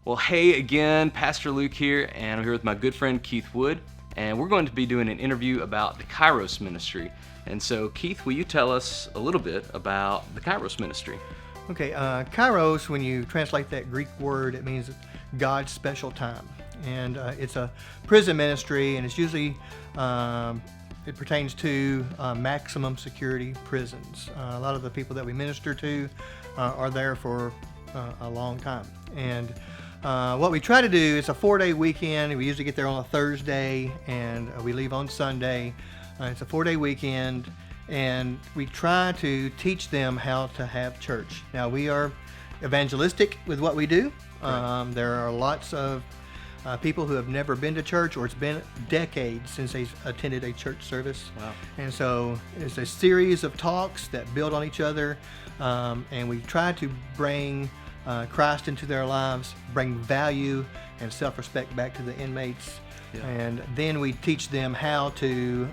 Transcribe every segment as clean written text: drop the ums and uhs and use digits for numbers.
Well, hey again, Pastor Luke here, and I'm here with my good friend Keith Wood, and we're going to be doing an interview about the Kairos ministry. And so, Keith, will you tell us a little bit about the Kairos ministry? Okay, Kairos, when you translate that Greek word, it means God's special time. And it's a prison ministry, and it's usually, it pertains to maximum security prisons. A lot of the people that we minister to are there for a long time. And what we try to do is a 4-day weekend. We usually get there on a Thursday, and we leave on Sunday. It's a 4-day weekend, and we try to teach them how to have church. Now, we are evangelistic with what we do. Right. There are lots of people who have never been to church, or it's been decades since they've attended a church service. Wow. And so it's a series of talks that build on each other, and we try to bring Christ into their lives, bring value and self-respect back to the inmates. Yeah. And then we teach them how to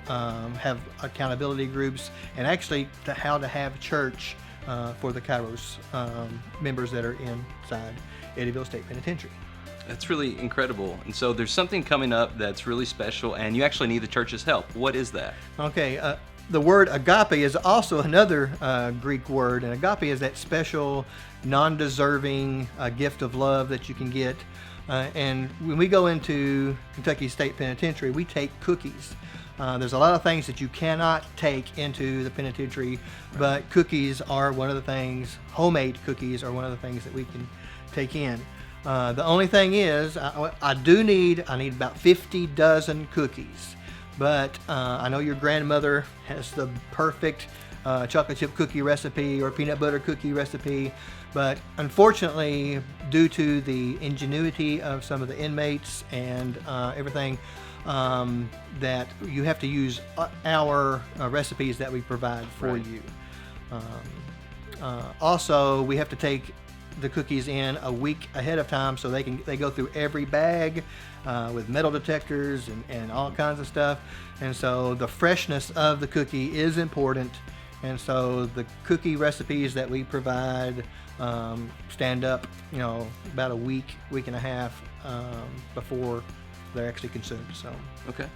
have accountability groups, and actually how to have church for the Kairos members that are inside Eddyville State Penitentiary. That's really incredible. And so there's something coming up that's really special, and you actually need the church's help. What is that? Okay. The word agape is also another Greek word, and agape is that special, non-deserving gift of love that you can get. And when we go into Kentucky State Penitentiary, we take cookies. There's a lot of things that you cannot take into the penitentiary, but cookies are one of the things. Homemade cookies are one of the things that we can take in. The only thing is, I need about 50 dozen cookies. But I know your grandmother has the perfect chocolate chip cookie recipe or peanut butter cookie recipe. But unfortunately, due to the ingenuity of some of the inmates and everything, that you have to use our recipes that we provide for you. Also, we have to take the cookies in a week ahead of time, so they go through every bag with metal detectors and all kinds of stuff. And so the freshness of the cookie is important. And so the cookie recipes that we provide stand up, about a week and a half before they're actually consumed. So okay,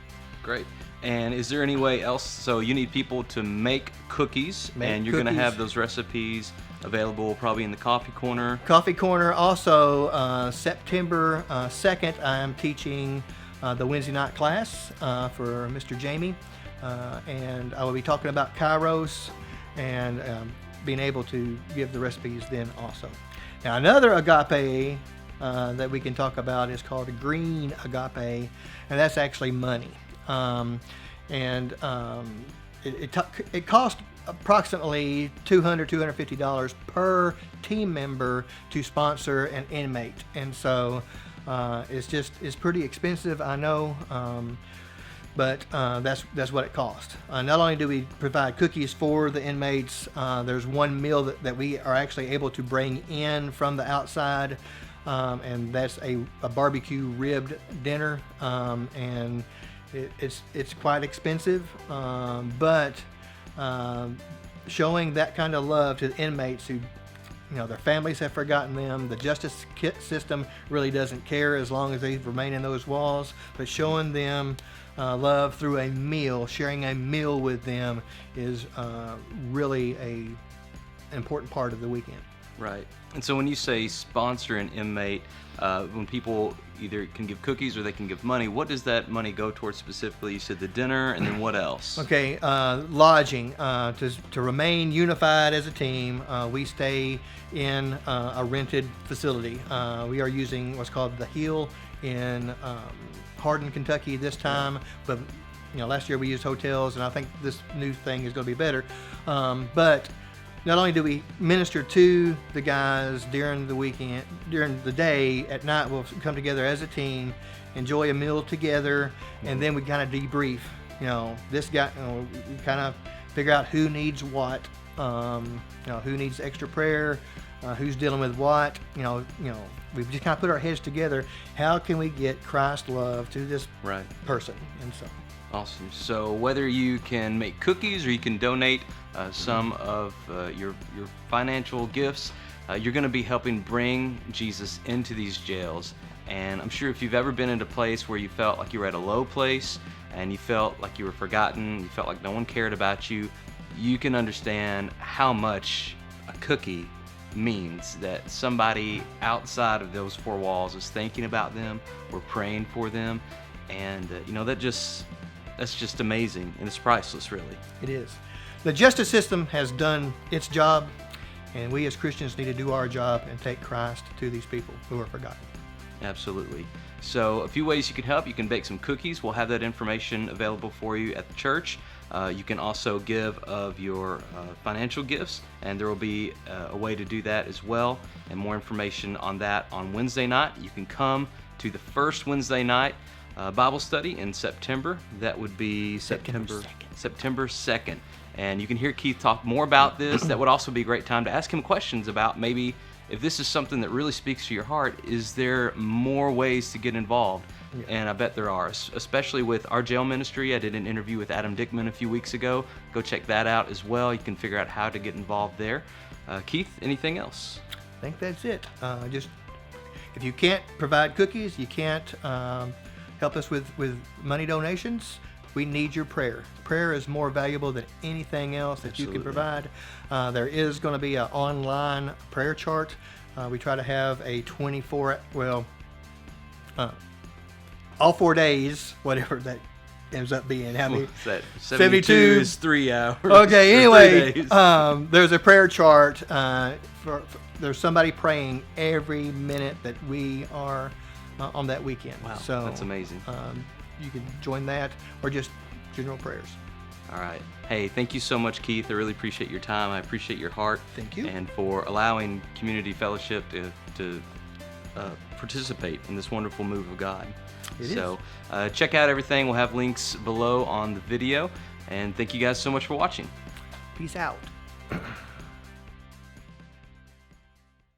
great. And is there any way else? So you need people to make cookies, and you're going to have those recipes available probably in the coffee corner. Coffee corner. Also, September 2nd, I am teaching the Wednesday night class for Mr. Jamie, and I will be talking about Kairos and being able to give the recipes then also. Now, another agape that we can talk about is called a green agape, and that's actually money. It costs approximately $250 per team member to sponsor an inmate, and so it's pretty expensive, I know, but that's what it costs. Not only do we provide cookies for the inmates, there's one meal that we are actually able to bring in from the outside, and that's a barbecue ribbed dinner, and it's quite expensive, but showing that kind of love to the inmates who, their families have forgotten them. The justice system really doesn't care as long as they remain in those walls, but showing them love through a meal, sharing a meal with them is really an important part of the weekend. Right. And so when you say sponsor an inmate, when people either can give cookies or they can give money, what does that money go towards specifically? You said the dinner, and then what else? Okay, lodging. To remain unified as a team, we stay in a rented facility. We are using what's called the Hill in Hardin, Kentucky this time, but last year we used hotels, and I think this new thing is going to be better. But not only do we minister to the guys during the weekend, during the day, at night we'll come together as a team, enjoy a meal together, and then we kind of debrief. This guy, we kind of figure out who needs what, who needs extra prayer, who's dealing with what. We've just kind of put our heads together. How can we get Christ's love to this person? And so. Awesome. So whether you can make cookies or you can donate some of your financial gifts, you're going to be helping bring Jesus into these jails. And I'm sure if you've ever been in a place where you felt like you were at a low place and you felt like you were forgotten, you felt like no one cared about you, you can understand how much a cookie means, that somebody outside of those four walls is thinking about them, we're praying for them, and that's just amazing, and it's priceless, really. It is. The justice system has done its job, and we as Christians need to do our job and take Christ to these people who are forgotten. Absolutely. So a few ways you can help. You can bake some cookies. We'll have that information available for you at the church. You can also give of your financial gifts, and there will be a way to do that as well, and more information on that on Wednesday night. You can come to the first Wednesday night Bible study in September. That would be September 2nd. And you can hear Keith talk more about this. That would also be a great time to ask him questions about maybe if this is something that really speaks to your heart, is there more ways to get involved? Yeah. And I bet there are, especially with our jail ministry. I did an interview with Adam Dickman a few weeks ago. Go check that out as well. You can figure out how to get involved there. Keith, anything else? I think that's it. Just if you can't provide cookies, you can't help us with money donations, we need your prayer. Prayer is more valuable than anything else that you can provide. There is going to be an online prayer chart. We try to have a 24, all 4 days, whatever that ends up being. How many? 72 is 3 hours. Okay, anyway, there's a prayer chart. There's somebody praying every minute that we are on that weekend. Wow, so that's amazing. You can join that, or just general prayers. All right. Hey, thank you so much, Keith. I really appreciate your time. I appreciate your heart. Thank you. And for allowing Community Fellowship to participate in this wonderful move of God. Check out everything. We'll have links below on the video. And thank you guys so much for watching. Peace out.